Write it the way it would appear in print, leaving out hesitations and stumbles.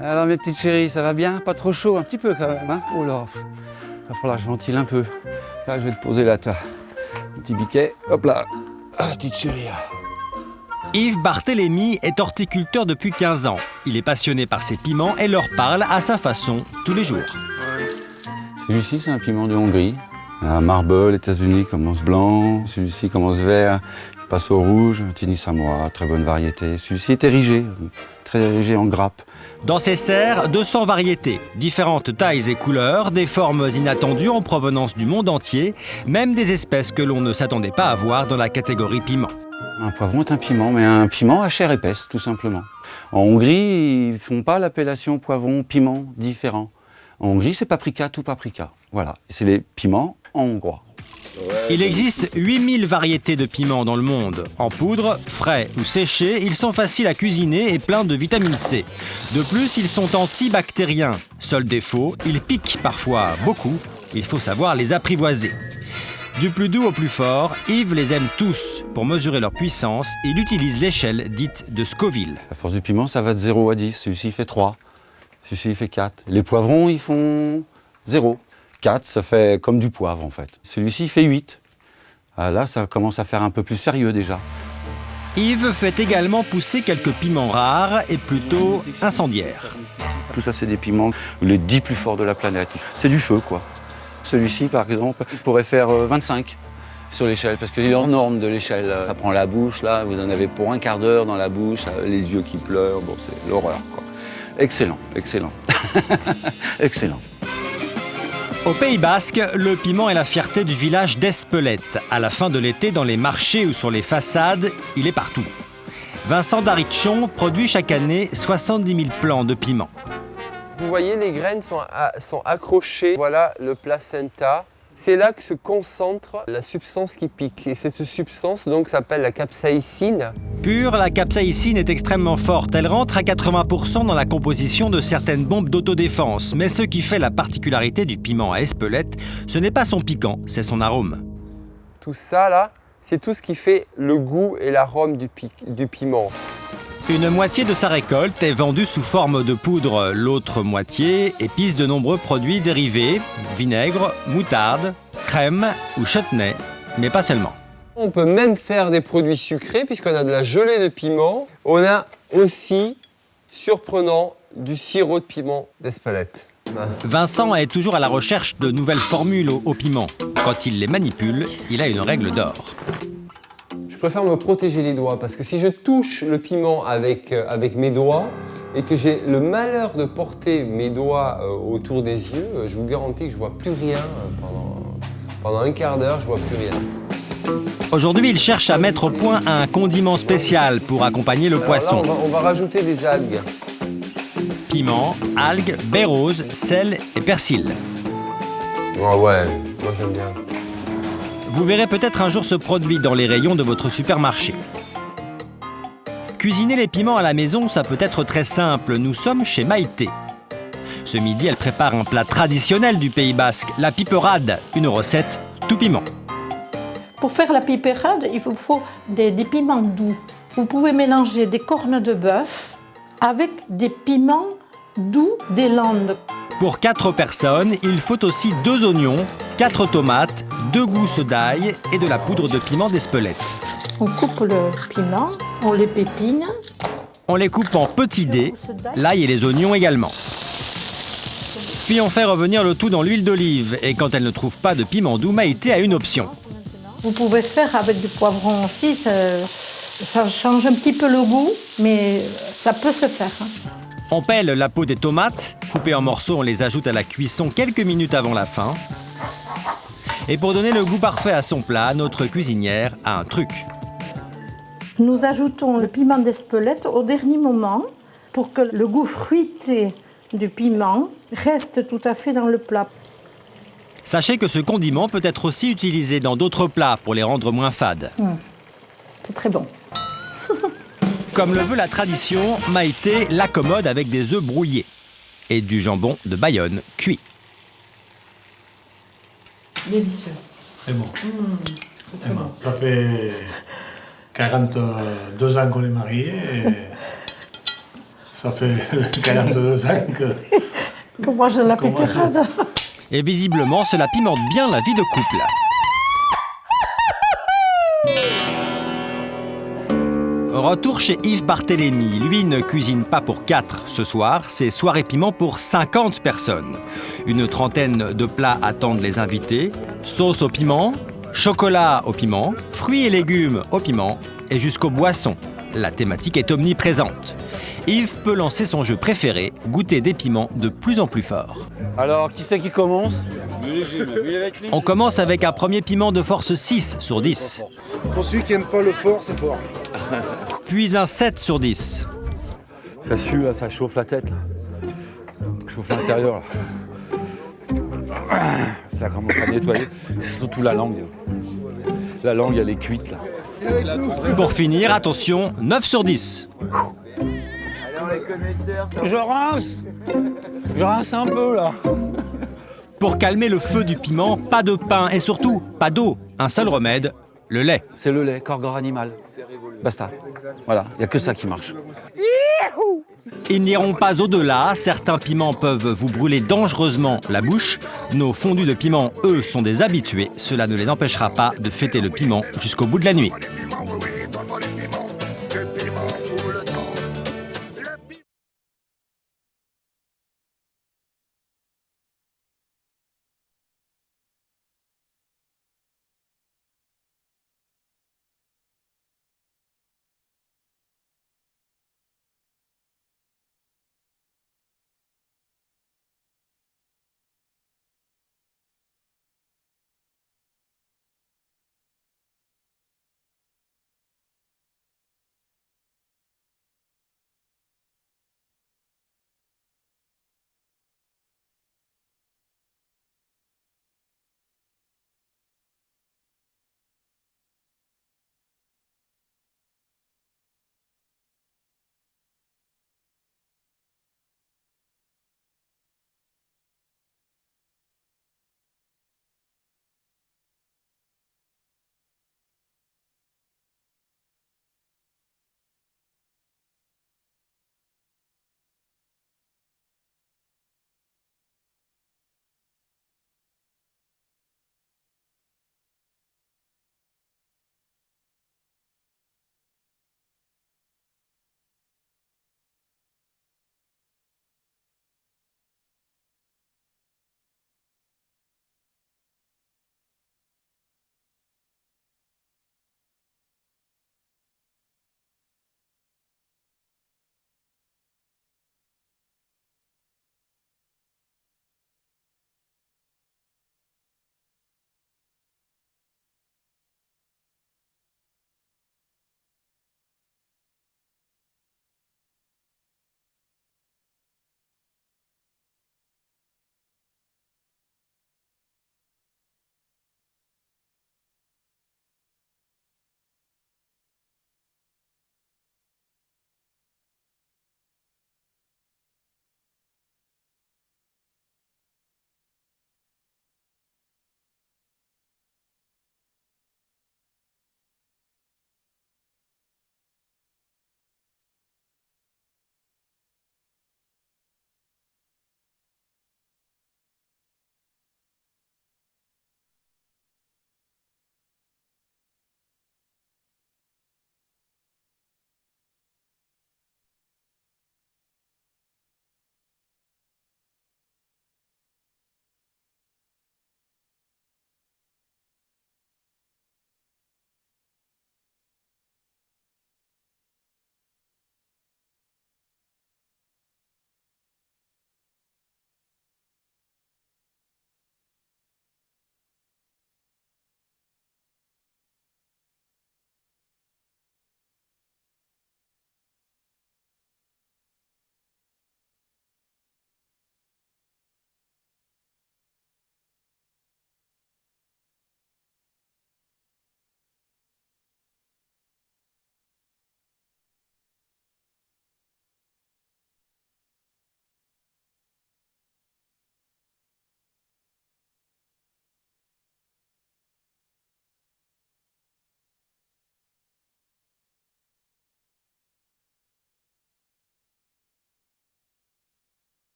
Alors mes petites chéries, ça va bien? Pas trop chaud, un petit peu quand même, hein? Oh là, il va falloir que je ventile un peu. Là, je vais te poser là, toi. Un petit biquet, hop là. Ah, petite chérie. Yves Barthélémy est horticulteur depuis 15 ans. Il est passionné par ses piments et leur parle à sa façon tous les jours. Celui-ci, c'est un piment de Hongrie. Un Marble, États-Unis, commence blanc. Celui-ci commence vert, il passe au rouge. Un Tini Samoa, très bonne variété. Celui-ci est érigé, très érigé en grappe. Dans ces serres, 200 variétés, différentes tailles et couleurs, des formes inattendues en provenance du monde entier, même des espèces que l'on ne s'attendait pas à voir dans la catégorie piment. Un poivron est un piment, mais un piment à chair épaisse, tout simplement. En Hongrie, ils ne font pas l'appellation poivron, piment différent. En Hongrie, c'est paprika, tout paprika. Voilà, c'est les piments en hongrois. Il existe 8000 variétés de piments dans le monde. En poudre, frais ou séchés, ils sont faciles à cuisiner et pleins de vitamine C. De plus, ils sont antibactériens. Seul défaut, ils piquent parfois beaucoup. Il faut savoir les apprivoiser. Du plus doux au plus fort, Yves les aime tous. Pour mesurer leur puissance, il utilise l'échelle dite de Scoville. La force du piment, ça va de 0 à 10. Celui-ci, il fait 3. Celui-ci, il fait 4. Les poivrons, ils font 0. 4, ça fait comme du poivre, en fait. Celui-ci, il fait 8. Ah, là, ça commence à faire un peu plus sérieux, déjà. Yves fait également pousser quelques piments rares et plutôt incendiaires. Tout ça, c'est des piments les 10 plus forts de la planète. C'est du feu, quoi. Celui-ci, par exemple, pourrait faire 25 sur l'échelle, parce qu'il est hors norme de l'échelle. Ça prend la bouche, là, vous en avez pour un quart d'heure dans la bouche, les yeux qui pleurent, bon, c'est l'horreur, quoi. Excellent, excellent. Excellent. Au Pays Basque, le piment est la fierté du village d'Espelette. À la fin de l'été, dans les marchés ou sur les façades, il est partout. Vincent Darichon produit chaque année 70 000 plants de piment. Vous voyez, les graines sont accrochées. Voilà le placenta. C'est là que se concentre la substance qui pique. Et cette substance donc s'appelle la capsaïcine. Pure, la capsaïcine est extrêmement forte. Elle rentre à 80% dans la composition de certaines bombes d'autodéfense. Mais ce qui fait la particularité du piment à Espelette, ce n'est pas son piquant, c'est son arôme. Tout ça là, c'est tout ce qui fait le goût et l'arôme du piment. Une moitié de sa récolte est vendue sous forme de poudre. L'autre moitié épice de nombreux produits dérivés, vinaigre, moutarde, crème ou chutney, mais pas seulement. On peut même faire des produits sucrés puisqu'on a de la gelée de piment. On a aussi, surprenant, du sirop de piment d'Espelette. Vincent est toujours à la recherche de nouvelles formules au piment. Quand il les manipule, il a une règle d'or. Je préfère me protéger les doigts parce que si je touche le piment avec mes doigts et que j'ai le malheur de porter mes doigts autour des yeux, je vous garantis que je ne vois plus rien pendant un quart d'heure, je ne vois plus rien. Aujourd'hui, il cherche à mettre au point un condiment spécial pour accompagner le poisson. Là, on va rajouter des algues. Piment, algues, baies roses, sel et persil. Oh ouais, moi j'aime bien. Vous verrez peut-être un jour ce produit dans les rayons de votre supermarché. Cuisiner les piments à la maison, ça peut être très simple. Nous sommes chez Maïté. Ce midi, elle prépare un plat traditionnel du Pays Basque, la piperade, une recette tout piment. Pour faire la piperade, il vous faut des piments doux. Vous pouvez mélanger des cornes de bœuf avec des piments doux des Landes. Pour 4 personnes, il faut aussi 2 oignons, 4 tomates, 2 gousses d'ail et de la poudre de piment d'Espelette. On coupe le piment, on les pépine. On les coupe en petits dés, l'ail et les oignons également. Puis on fait revenir le tout dans l'huile d'olive. Et quand elle ne trouve pas de piment doux, Maïté a une option. Vous pouvez faire avec du poivron aussi, ça change un petit peu le goût, mais ça peut se faire. On pèle la peau des tomates, coupées en morceaux, on les ajoute à la cuisson quelques minutes avant la fin. Et pour donner le goût parfait à son plat, notre cuisinière a un truc. Nous ajoutons le piment d'Espelette au dernier moment pour que le goût fruité du piment reste tout à fait dans le plat. Sachez que ce condiment peut être aussi utilisé dans d'autres plats pour les rendre moins fades. C'est très bon. Comme le veut la tradition, Maïté l'accommode avec des œufs brouillés et du jambon de Bayonne cuit. Délicieux. C'est bon. C'est très bon. Ça fait 42 ans qu'on est mariés et Ça fait 42 ans Que moi j'ai la pipérade. Et visiblement, cela pimente bien la vie de couple. Retour chez Yves Barthélémy. Lui ne cuisine pas pour 4 ce soir, c'est soirée piment pour 50 personnes. Une trentaine de plats attendent les invités. Sauce au piment, chocolat au piment, fruits et légumes au piment et jusqu'aux boissons. La thématique est omniprésente. Yves peut lancer son jeu préféré, goûter des piments de plus en plus forts. Alors, qui c'est qui commence? On commence avec un premier piment de force 6 sur 10. Pour celui qui n'aime pas le fort, c'est fort. Puis un 7 sur 10. Ça sue, là, ça chauffe la tête. Là. Chauffe l'intérieur. Ça commence à nettoyer. C'est surtout la langue. La langue, elle est cuite, là. Pour finir, attention, 9 sur 10. Je rince un peu, là. Pour calmer le feu du piment, pas de pain et surtout pas d'eau. Un seul remède, le lait. C'est le lait, corps animal. Basta. Voilà, il n'y a que ça qui marche. Ils n'iront pas au-delà, certains piments peuvent vous brûler dangereusement la bouche. Nos fondus de piment, eux, sont des habitués. Cela ne les empêchera pas de fêter le piment jusqu'au bout de la nuit.